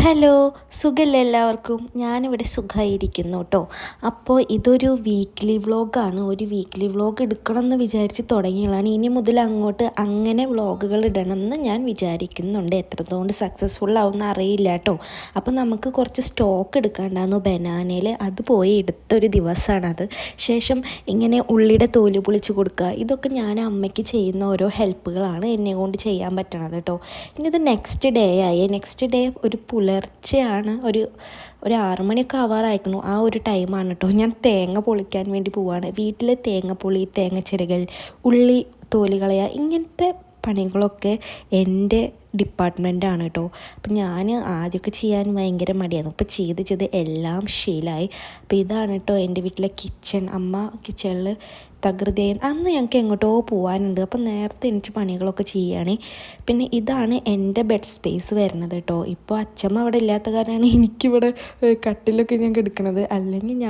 Hello, സുഖമല്ലേ എല്ലാവർക്കും? ഞാനിവിടെ സുഖമായിരിക്കുന്നു കേട്ടോ. അപ്പോൾ ഇതൊരു വീക്ക്ലി വ്ളോഗാണ്. ഒരു വീക്ക്ലി വ്ളോഗ് എടുക്കണം എന്ന് വിചാരിച്ച് തുടങ്ങിയതാണ്. ഇനി മുതൽ അങ്ങോട്ട് അങ്ങനെ വ്ളോഗുകൾ ഇടണം എന്ന് ഞാൻ വിചാരിക്കുന്നുണ്ട്. എത്രത്തോണ്ട് സക്സസ്ഫുൾ ആവുമെന്ന് അറിയില്ല കേട്ടോ. അപ്പോൾ നമുക്ക് കുറച്ച് സ്റ്റോക്ക് എടുക്കാണ്ടായിരുന്നു ബനാനയിൽ. അത് പോയി എടുത്തൊരു ദിവസമാണത്. ശേഷം ഇങ്ങനെ ഉള്ളിയുടെ തോല് പൊളിച്ച് കൊടുക്കുക, ഇതൊക്കെ ഞാൻ അമ്മയ്ക്ക് ചെയ്യുന്ന ഓരോ ഹെൽപ്പുകളാണ് എന്നെ കൊണ്ട് ചെയ്യാൻ പറ്റണത് കേട്ടോ. ഇനി ഇത് നെക്സ്റ്റ് ഡേ ആയി. നെക്സ്റ്റ് ഡേ ഒരു പുലർച്ചെയാണ്, ഒരു 6 മണിയൊക്കെ ആവാറായിരിക്കണു. ആ ഒരു ടൈമാണ് കേട്ടോ. ഞാൻ തേങ്ങ പൊളിക്കാൻ വേണ്ടി പോവാണ്. വീട്ടിലെ തേങ്ങ പൊളി, തേങ്ങ ചിരകൽ, ഉള്ളി തോല് കളയുക, ഇങ്ങനത്തെ പണികളൊക്കെ എൻ്റെ ഡിപ്പാർട്ട്മെൻറ്റാണ് കേട്ടോ. അപ്പം ഞാൻ ആദ്യമൊക്കെ ചെയ്യാൻ ഭയങ്കര മടിയായിരുന്നു. ഇപ്പോൾ ചെയ്ത് എല്ലാം ശീലമായി. അപ്പോൾ ഇതാണ് കേട്ടോ എൻ്റെ വീട്ടിലെ കിച്ചൺ. അമ്മ കിച്ചണിൽ തകൃതിയായി. അന്ന് ഞങ്ങൾക്ക് എങ്ങോട്ടോ പോകാനുണ്ട്, അപ്പം നേരത്തെ എനിക്ക് പണികളൊക്കെ ചെയ്യുകയാണ്. പിന്നെ ഇതാണ് എൻ്റെ ബെഡ് സ്പേസ് വരുന്നത് കേട്ടോ. ഇപ്പോൾ അച്ഛമ്മ അവിടെ ഇല്ലാത്ത കാരണമാണ് എനിക്കിവിടെ കട്ടിലൊക്കെ ഞാൻ കിടക്കണത്. അല്ലെങ്കിൽ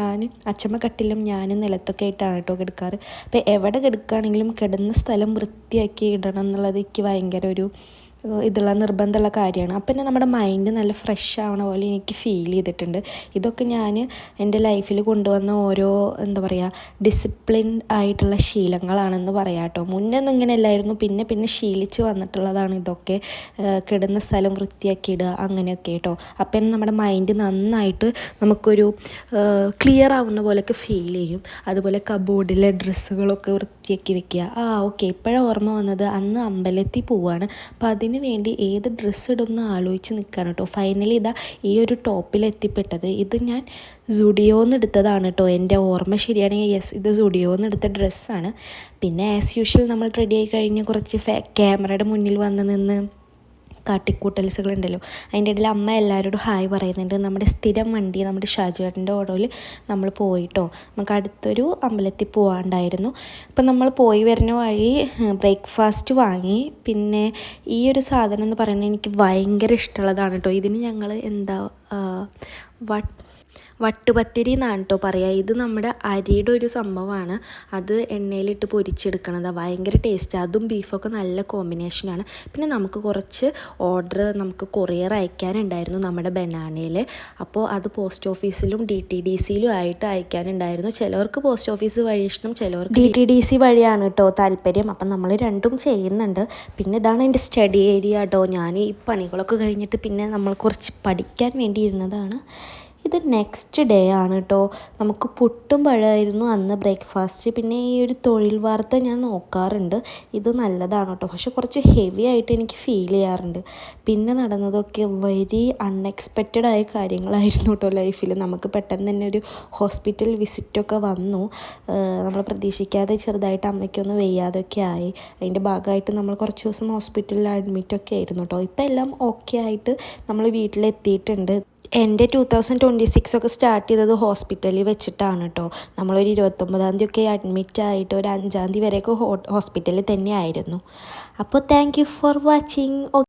അച്ഛമ്മ കട്ടിലും ഞാനും നിലത്തൊക്കെ ആയിട്ടാണ് കേട്ടോ കിടക്കാറ്. അപ്പോൾ എവിടെ കിടക്കുകയാണെങ്കിലും കിടന്ന സ്ഥലം വൃത്തിയാക്കി ഇടണം എന്നുള്ളത് എനിക്ക് ഭയങ്കര ഒരു നിർബന്ധമുള്ള കാര്യമാണ്. അപ്പം തന്നെ നമ്മുടെ മൈൻഡ് നല്ല ഫ്രഷ് ആവണ പോലെ എനിക്ക് ഫീൽ ചെയ്തിട്ടുണ്ട്. ഇതൊക്കെ ഞാൻ എൻ്റെ ലൈഫിൽ കൊണ്ടുവന്ന ഓരോ ഡിസിപ്ലിൻ ആയിട്ടുള്ള ശീലങ്ങളാണെന്ന് പറയാം കേട്ടോ. മുന്നേ ഒന്നും ഇങ്ങനെ അല്ലായിരുന്നു, പിന്നെ ശീലിച്ച് വന്നിട്ടുള്ളതാണ് ഇതൊക്കെ. കിടന്ന സ്ഥലം വൃത്തിയാക്കി ഇടുക, അങ്ങനെയൊക്കെ കേട്ടോ. അപ്പം നമ്മുടെ മൈൻഡ് നന്നായിട്ട് നമുക്കൊരു ക്ലിയർ ആവുന്ന പോലെയൊക്കെ ഫീൽ ചെയ്യും. അതുപോലെ കബോർഡിലെ ഡ്രസ്സുകളൊക്കെ വൃത്തിയാക്കി വെക്കുക. ഓക്കെ, ഇപ്പോഴാണ് ഓർമ്മ വന്നത്, അന്ന് അമ്പലത്തിൽ പോവുകയാണ്. അപ്പോൾ അതിന് വേണ്ടി ഏത് ഡ്രസ്സ് ഇടുമെന്ന് ആലോചിച്ച് നിൽക്കുകയാണ് കേട്ടോ. ഫൈനലി ഈ ഒരു ടോപ്പിൽ എത്തിപ്പെട്ടത്. ഇത് ഞാൻ സുഡിയോന്ന് എടുത്തതാണ് കേട്ടോ. എൻ്റെ ഓർമ്മ ശരിയാണെങ്കിൽ യെസ്, ഇത് സുഡിയോന്ന് എടുത്ത ഡ്രസ്സാണ്. പിന്നെ ആസ് യൂഷ്വൽ നമ്മൾ റെഡി ആയി കഴിഞ്ഞ് കുറച്ച് ക്യാമറയുടെ മുന്നിൽ വന്ന് നിന്ന് കാട്ടിക്കൂട്ടൽസുകളുണ്ടല്ലോ. അതിൻ്റെ ഇടയിൽ അമ്മ എല്ലാവരോടും ഹായ് പറയുന്നുണ്ട്. നമ്മുടെ സ്ഥിരം വണ്ടി, നമ്മുടെ ഷാജുവേട്ടൻ്റെ ഓട്ടോയിൽ നമ്മൾ പോയിട്ടോ. നമുക്ക് അടുത്തൊരു അമ്പലത്തിൽ പോകാണ്ടായിരുന്നു. അപ്പം നമ്മൾ പോയി വരുന്ന വഴി ബ്രേക്ക്ഫാസ്റ്റ് വാങ്ങി. പിന്നെ ഈ ഒരു സാധനം എന്ന് പറയുന്നത് എനിക്ക് ഭയങ്കര ഇഷ്ടമുള്ളതാണ് കേട്ടോ. ഇതിന് ഞങ്ങൾ വട്ടുപത്തിരി എന്നാണ് കേട്ടോ പറയുക. ഇത് നമ്മുടെ അരിയുടെ ഒരു സംഭവമാണ്. അത് എണ്ണയിലിട്ട് പൊരിച്ചെടുക്കണത് ഭയങ്കര ടേസ്റ്റ്. അതും ബീഫൊക്കെ നല്ല കോമ്പിനേഷനാണ്. പിന്നെ നമുക്ക് കുറച്ച് ഓർഡർ കൊറിയർ അയക്കാനുണ്ടായിരുന്നു നമ്മുടെ ബനാനയിൽ. അപ്പോൾ അത് പോസ്റ്റ് ഓഫീസിലും DTDCയിലും ആയിട്ട് അയക്കാനുണ്ടായിരുന്നു. ചിലവർക്ക് പോസ്റ്റ് ഓഫീസ് വഴി ഇഷ്ടം, ചിലവർക്ക് DTDC വഴിയാണ് കേട്ടോ താല്പര്യം. അപ്പം നമ്മൾ രണ്ടും ചെയ്യുന്നുണ്ട്. പിന്നെ ഇതാണ് എൻ്റെ സ്റ്റഡി ഏരിയ കേട്ടോ. ഞാൻ ഈ പണികളൊക്കെ കഴിഞ്ഞിട്ട് പിന്നെ നമ്മൾ കുറച്ച് പഠിക്കാൻ വേണ്ടി ഇരുന്നതാണ്. ഇത് നെക്സ്റ്റ് ഡേ ആണ് കേട്ടോ. നമുക്ക് പുട്ടും പഴമായിരുന്നു അന്ന് ബ്രേക്ക്ഫാസ്റ്റ്. പിന്നെ ഈ ഒരു തൊഴിൽ വാർത്ത ഞാൻ നോക്കാറുണ്ട്. ഇത് നല്ലതാണ് കേട്ടോ, പക്ഷെ കുറച്ച് ഹെവി ആയിട്ട് എനിക്ക് ഫീൽ ചെയ്യാറുണ്ട്. പിന്നെ നടന്നതൊക്കെ വെരി അൺഎക്സ്പെക്റ്റഡ് ആയ കാര്യങ്ങളായിരുന്നു കേട്ടോ ലൈഫിൽ. നമുക്ക് പെട്ടെന്ന് തന്നെ ഒരു ഹോസ്പിറ്റൽ വിസിറ്റൊക്കെ വന്നു. നമ്മൾ പ്രതീക്ഷിക്കാതെ ചെറുതായിട്ട് അമ്മയ്ക്കൊന്ന് വയ്യാതൊക്കെ ആയി. അതിൻ്റെ ഭാഗമായിട്ട് നമ്മൾ കുറച്ച് ദിവസം ഹോസ്പിറ്റലിൽ അഡ്മിറ്റൊക്കെ ആയിരുന്നു കേട്ടോ. ഇപ്പം എല്ലാം ഓക്കെ ആയിട്ട് നമ്മൾ വീട്ടിലെത്തിയിട്ടുണ്ട്. എൻ്റെ 2026 ഒക്കെ സ്റ്റാർട്ട് ചെയ്തത് ഹോസ്പിറ്റലിൽ വെച്ചിട്ടാണ് കേട്ടോ. നമ്മളൊരു 29-ാം തീയതി ഒക്കെ അഡ്മിറ്റ് ആയിട്ട് ഒരു 5-ാം തീയതി വരെയൊക്കെ ഹോസ്പിറ്റലിൽ തന്നെ ആയിരുന്നു. അപ്പോൾ താങ്ക് യു ഫോർ വാച്ചിങ്.